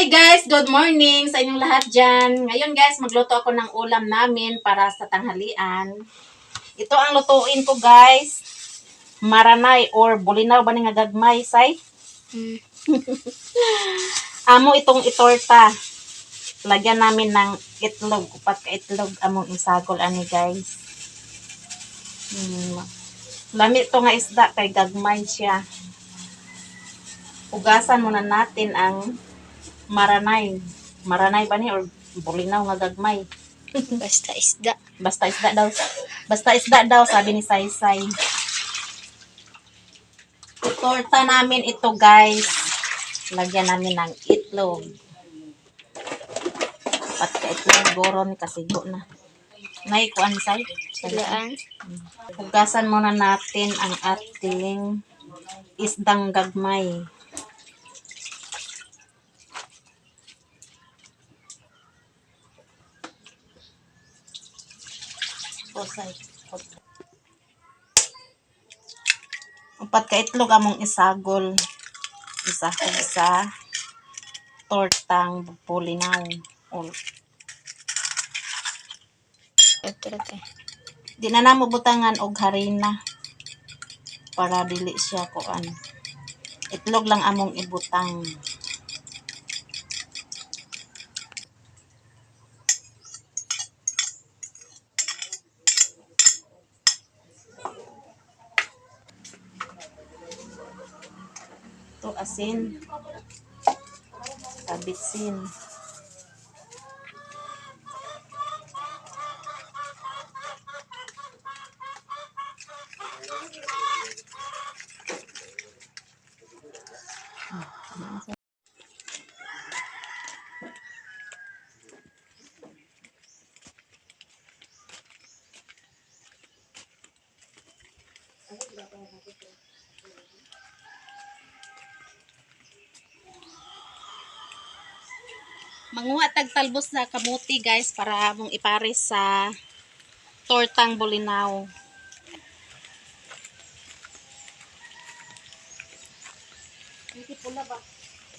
Hi guys! Good morning sa inyong lahat dyan. Ngayon guys, magluto ako ng ulam namin para sa tanghalian. Ito ang lutuin ko guys. Maranay or bulinaw ba nga gagmay, say? Amo itong itorta. Lagyan namin ng itlog. Upat ka itlog among isagol ani guys. Lamit to nga isda kay gagmay siya. Ugasan muna natin ang maranay. Maranay ba ni or bulinaw nga gagmay? Basta isda. Basta isda daw. Basta isda daw, sabi ni Saysay. Torta namin ito guys. Lagyan namin ng itlog. Pat ka itlog goron kasi go na. Nay kuan say. Silaan. Hugasan muna natin ang ating isdang gagmay. Upat ka itlog among isagol. Isahog sa tortang bulinaw. Ito. Di na namo butangan og harina para dili siya kuan. Itlog lang among ibutang. Ito asin. Sabitsin. Manguha tag talbos na kamuti guys para mong ipares sa tortang bulinaw. Hindi pula ba?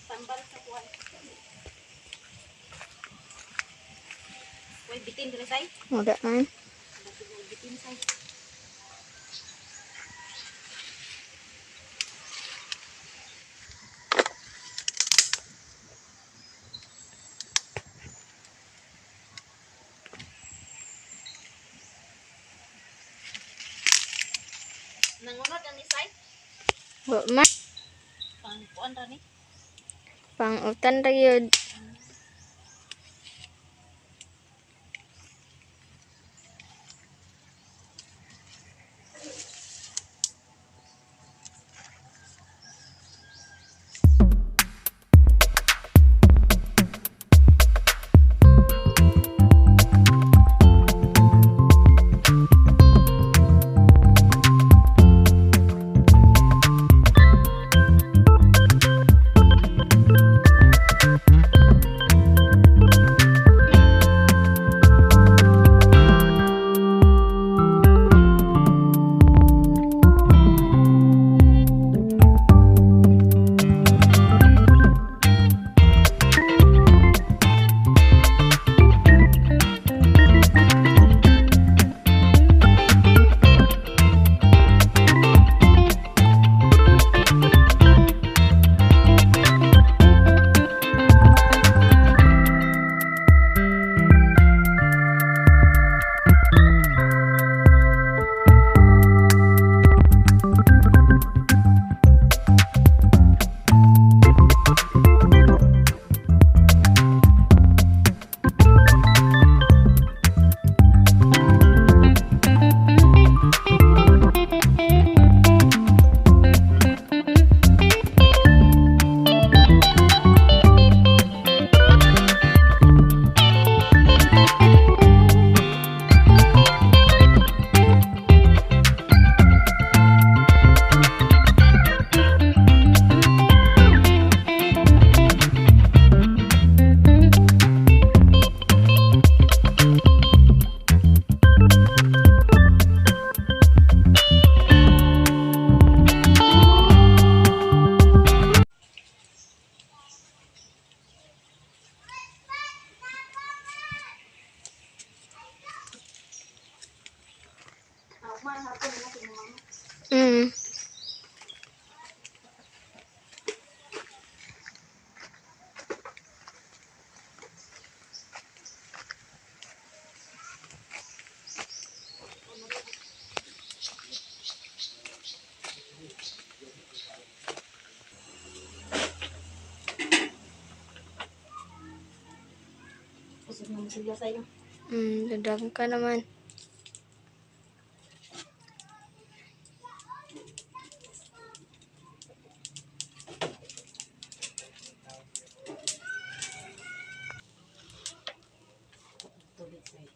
Tambal sa kuwan. Uy, bitin dire say. Wala man. Bitin say. Nangunod ang isay? Wala man. Pang-kuan ra ni? Pang-utan ra yun. Mm. Kusog na masilya sa'yo. Dadam ka naman. Tubig sa'yo.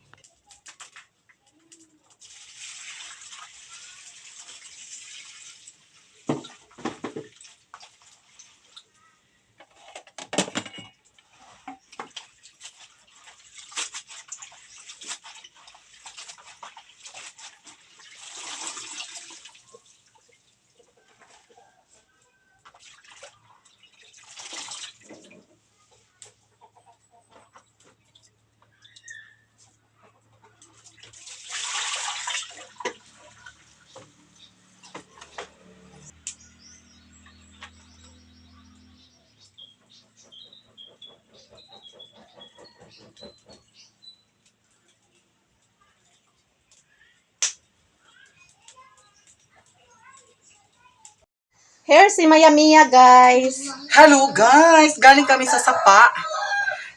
Here si Maya Mia, guys. Hello guys! Galing kami sa sapa.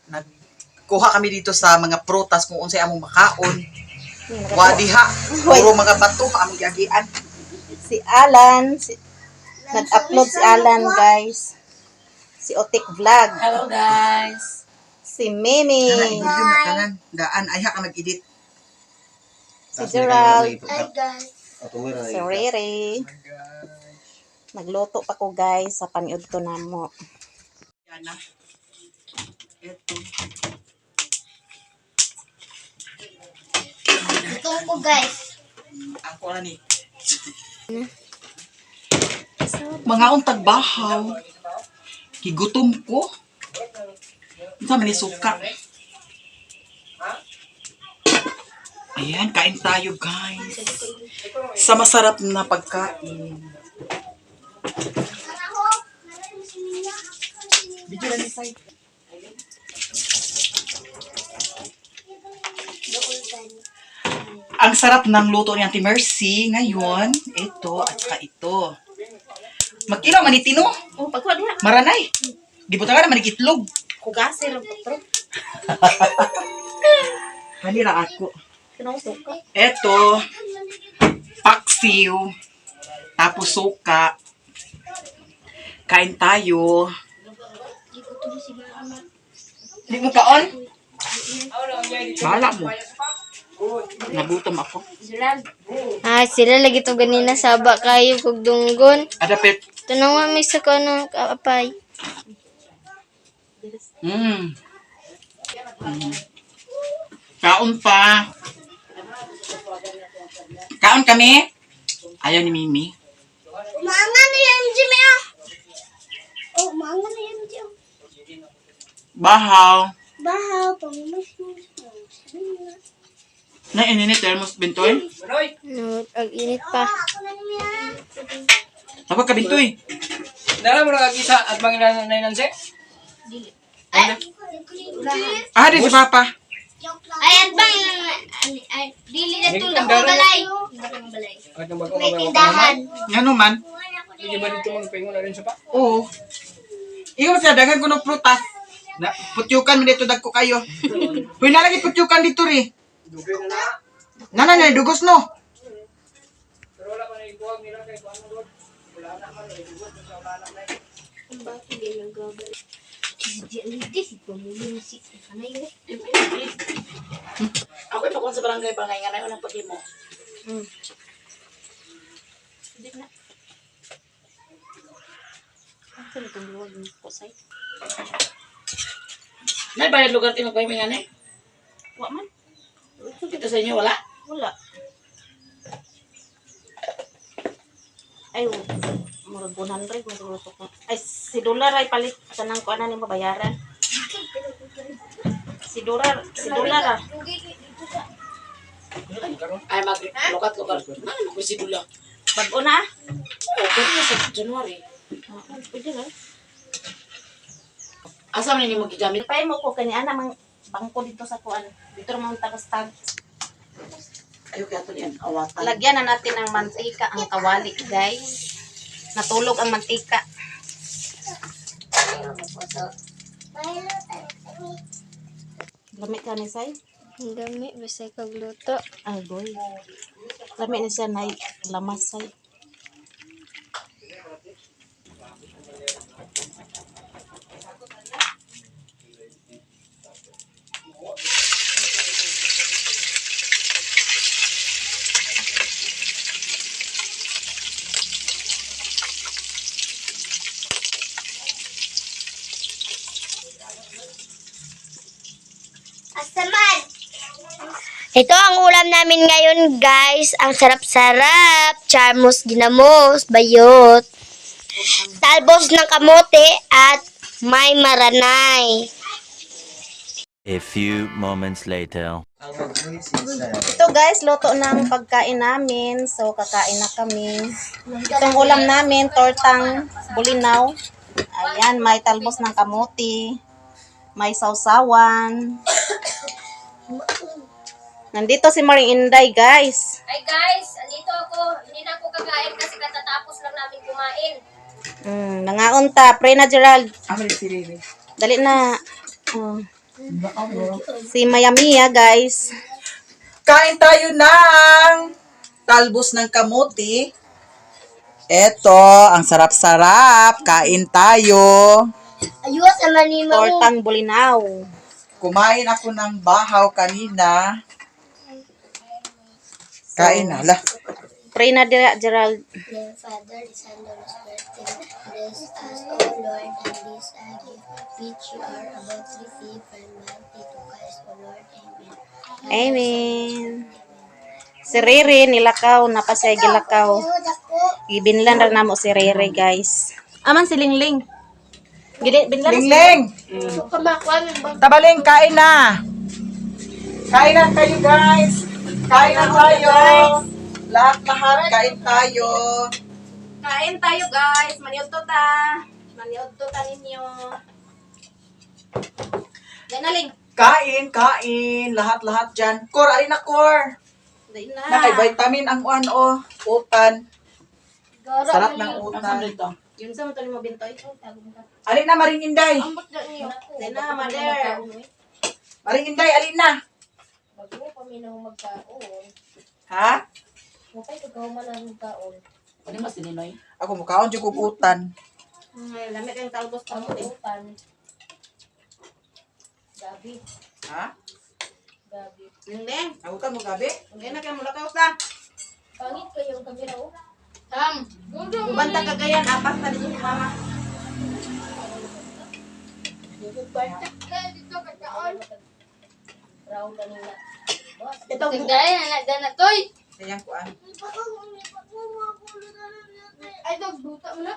Nagkuha kami dito sa mga prutas kung unsay among makaon. Wadiha, puro mga bato among yagian. Si Alan, nag-upload si Alan, guys. Si Otik Vlog. Hello guys. Si Mimi. Video na kanan. Daan, ayha ka mag-edit. Si Gerald. guys. Si Riri. Nagluto pa ko, guys, sa paniud ko na mo. Yan na. Eto. Ito ko guys. Ako na ni. Mga untag bahaw. Higutom ko. Ito man ni suka. Ayan, kain tayo guys. Sa masarap na pagkain. Video na ni side. Ang sarap ng luto ni Auntie Mercy ngayon. Ito at saka ito. Mag-ilaw manitino. Oh, pagkuha diha. Maranay. Gibutangan na manikitlog. Kugasi ra po. Kanira ako. Kinausok ka. Ito. Paksiw. Tapos suka. Kain tayo. Hindi mo kaon? Bahala mo. Nagutom ako. Sila lagi to ganina saba kayo kog dunggon. Adapit. Tanawa mi sa kano kaapay. Mm. Kaon pa. Kaon kami. Ayaw ni Mimi. Umangan na yan, Jimmy. Oh, umangan na yan, Jimmy. Bahaw. Bahaw, pamumas mo. Na ininit thermos bintoy. No, ag-init pa. Tapos ka bintoy. Dala mo na kagisa at mga nananse? Ah, di si Papa. Ayan bang, dili na Hindi tulog ka ang balay. At ang bago May mga tindahan. Ano man? Hindi ba dito magpahingo na rin sa pa? Oo. Iyo sa dagan ko ng prutas. Na, putyukan mo dito dagko kayo. Huy na lagi putyukan dito ri. Dugay na na. Nana na dugos no. Pero wala pa na ikuwag nila kay paano doon. Wala na man. Dugos sa wala na na. Ako ipakon sa barangay barangay nga na unang pati mo. Hindi na. Ano itong luwag ng kusay? Nay bayad lugar tino kayo mga nay. Wa man. Ito sa inyo wala. Wala. Ay, murag 100 magluto ko. Ay, si Dolar ay palit sa nang kuan ni mabayaran. Si Dolar ah. karon. Ay, mag-lukat-lukat. Ano ko si Dula? Bago na. Oo, pwede na sa January. Pwede na. Asa man ni mo gigamit? Pay mo ko kani ana mang bangko dito sa kuan. Dito naman tagas-tag. Ayaw kaya ito niyan, awatan. Lagyan na natin ng mantika ang kawali, guys. Natulog ang mantika. Lamig ka ni Say? Ang dami, basta kagluto. Ay, boy. Lamig na siya na lamas, Say. Asaman! Ito ang ulam namin ngayon, guys. Ang sarap-sarap. Charmos ginamos, bayot. Talbos ng kamote at may maranay. A few moments later. Ito, guys, luto ng pagkain namin. So, kakain na kami. Itong ulam namin, tortang bulinaw. Ayan, may talbos ng kamote. May sausawan. Nandito si Maring Inday, guys. Hi guys, andito ako. Hindi na ako kakain kasi katatapos lang namin kumain. Nangaunta. Pre na, Gerald. Amri si Riri. Dali na. Oh. Si Mayamiya, guys. Kain tayo ng talbos ng kamuti. Eto, ang sarap-sarap. Kain tayo. Ayos naman ni Tortang bulinaw. Kumain ako ng bahaw kanina. Kain na. Lah. Pray na, Gerald. The Father, the Son, the Holy Spirit, bless us, O Lord, and this I give, which you are about to receive from mighty to Christ, O Lord. Amen. Amen. Si Riri, nilakaw. Napasay gilakaw. Ibinlan na namo si Riri, guys. Aman si Lingling. Binlan na si Lingling! Tabaling, kain na! Kain na kayo, guys! Kain na tayo! Lahat-lahat, kain tayo! Kain tayo, guys. Maniod to ta. Maniod to ta ninyo. Yan na, Ling. Kain! Lahat-lahat dyan. Kor, alin na, Kor! Dahil na. Naka-vitamin ang utan. Sarap ng utan. Yun sa mga mo bintoy. Alin na, Maring Inday! Dahil na, mother. Maring Inday, alin na! Bago kami na magkaon. Ha? Okay, ikaw man ang magkaon. Ano mas sininoy? Ako mukhaon dyan kong utan. Lamit kayong talbos pa mo. Utan. Gabi. Ha? Gabi. Lingling. Nagutan mo gabi? Hindi na kayo mulakaw ta. Pangit kayong kamera oh. Ubanta kagayan. Apas na dito si mama. Brown kanina. Ito. Gana toy. Kayang kuan. Ay, dog, buta mo na.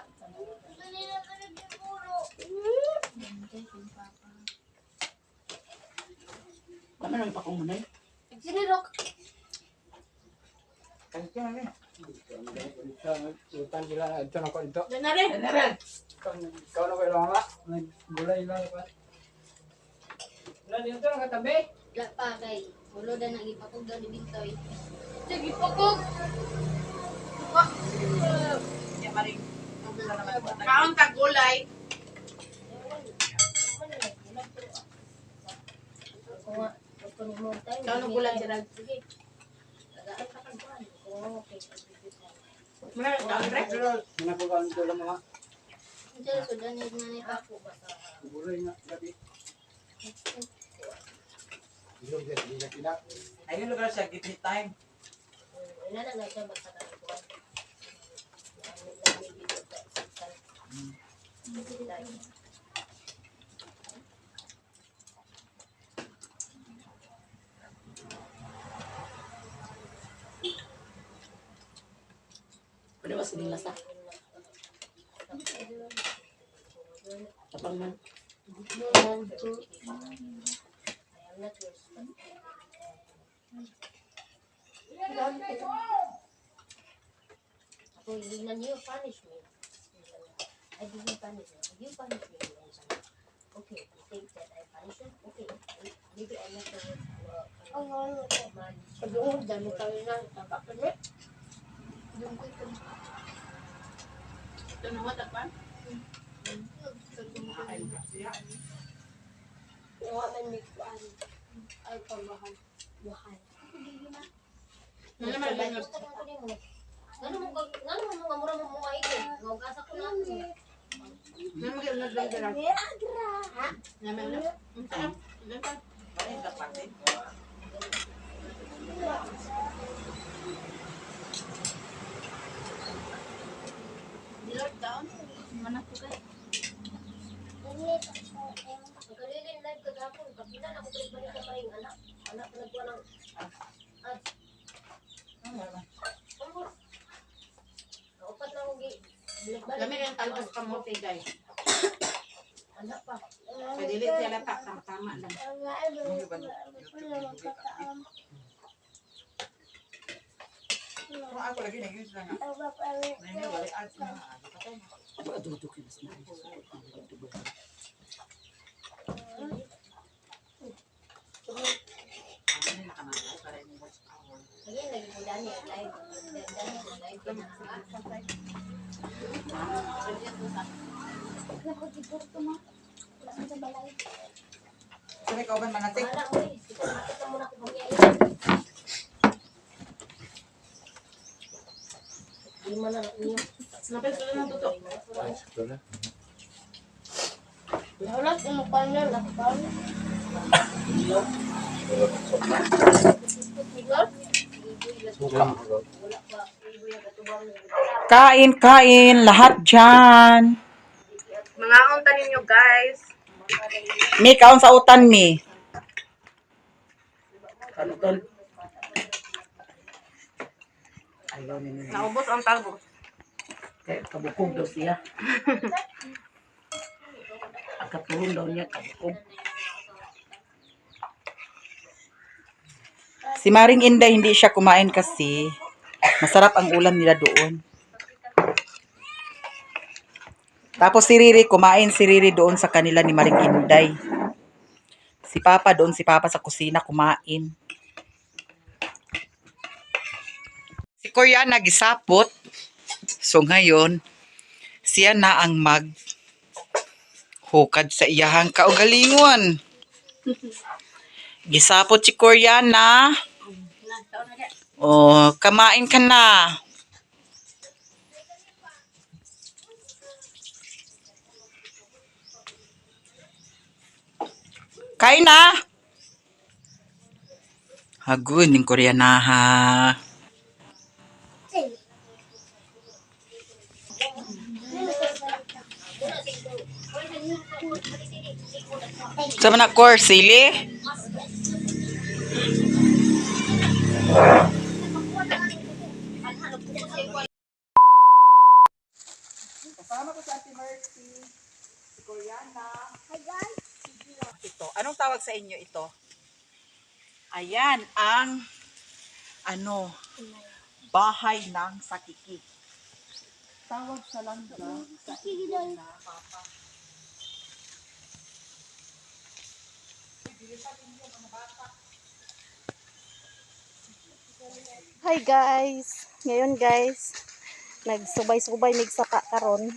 Ano nang ipakumunay? Sinirok. Utan sila ito na ko ito. Yan na rin. Ikaw na ko ilang nga. Gulay lang pa. Wala dito na katabi. Wala pa kay. Ulo na nang ipakog daw ni Bintoy. Sige, ipakog. Yan, Maring. Kaon ka gulay. Kaon ng gulay, Gerald. Sige. Tagaan ka kagwan. Okay. Muna, kaon rin. Minakukaan ito lang mga Diyan, sudan yung nanay pa po. gulay nga gabi. Ayun lugar siya, gitnit time. Wala na siya basta ka nagkuhan. Ano mas sinilasa? Tapang man. ko, Linan, you punish me. I didn't punish you. You punish me. Okay, you think that I punish you? Okay. Maybe I left the word. Pag-uod, dami tayo na. Tapak ka na. Ito na wala pa? Nawa man may kuan. Ay, pamahal. Mahal. Ano naman lang yung Ngano mo mga mura mo mga igay? Ngawgasa ko na. naman yung nagdala. Ha? Naman lang. Parin ka parte. Dilord down. Manak ko kay. Kalilin live kagapon. Kapila na ko balik na paring anak. Anak na nagkuha ng... Upat na kong Kami rin talbos kamote guys. anak pa. Kaya dili siya latak. Tama lang. Kung ako lagi nag-use na nga. Nene, wala ads na nga. Ito adudukin mas na. Ano na nakamagaw para yung watch hour. Lagi lagi mo dani ang live. Dani ang live. Sabi ka ba manatik? Wala mo eh. Kita mo na ko bangyayin. Di man na niyo. Napit ko lang tutok. Wala ko mo pa na lakpan. Kain, kain, lahat dyan. Mga unta ninyo guys. Mi, kaon sa utan, mi. Kanuton. Ayaw ninyo. Naubos ang talbos. Kaya kabukog daw siya. Akatulong daw niya kabukog. Si Maring Inday hindi siya kumain kasi masarap ang ulam nila doon. Tapos si Riri, kumain si Riri doon sa kanila ni Maring Inday. Si Papa doon, si Papa sa kusina kumain. Si Korea nagisapot. So ngayon, siya na ang hukad sa iyahang kaugalingon. Gisapot si Koreana. Oh, kamain ka na. Kain na. Hagun ng Koreana ha. Sama na course, sili? Kasama ko sa Ate Mercy, si Koreana. Hi guys! Ito, anong tawag sa inyo ito? Ayan, ang bahay ng sakiki. Tawag sa langga. Sakiki na papa. Hi guys. Ngayon guys, nagsubay-subay mig saka karon.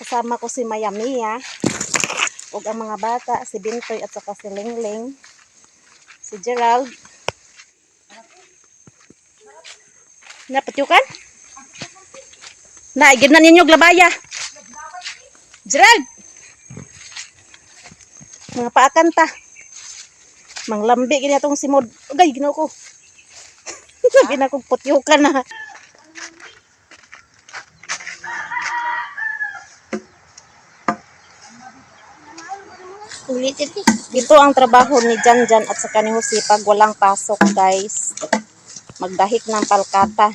Kasama ko si Mayamia ug ang mga bata, si Bintoy at saka si Lingling, si Gerald. Napatyukan? Naigid na ninyo glabaya. Gerald! Mga paakan ta. Manglambi gini atong simod. Ugay, ginaw ko. Sabi na kong putyukan na. Ito ang trabaho ni Janjan at saka ni Jose pag walang pasok guys. Magdahik ng palkata.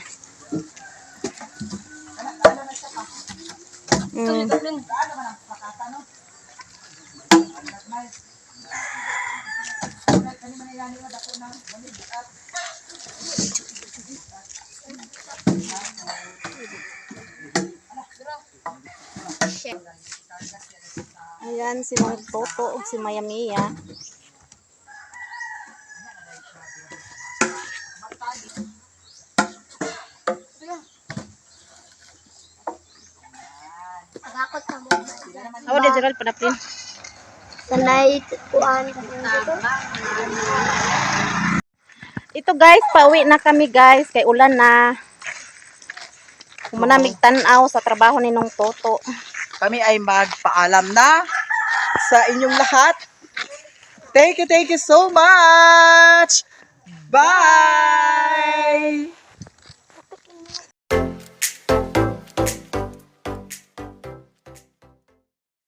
Ayan, si Mang Toto o si Maya Mia. Bakot ka mo. Awa, di Gerald, panapin. Sanay kuan. Ito guys, pauwi na kami guys. Kay ulan na. Kumanamig tanaw sa trabaho ni Nong Toto. Kami ay magpaalam na sa inyong lahat. Thank you so much. Bye!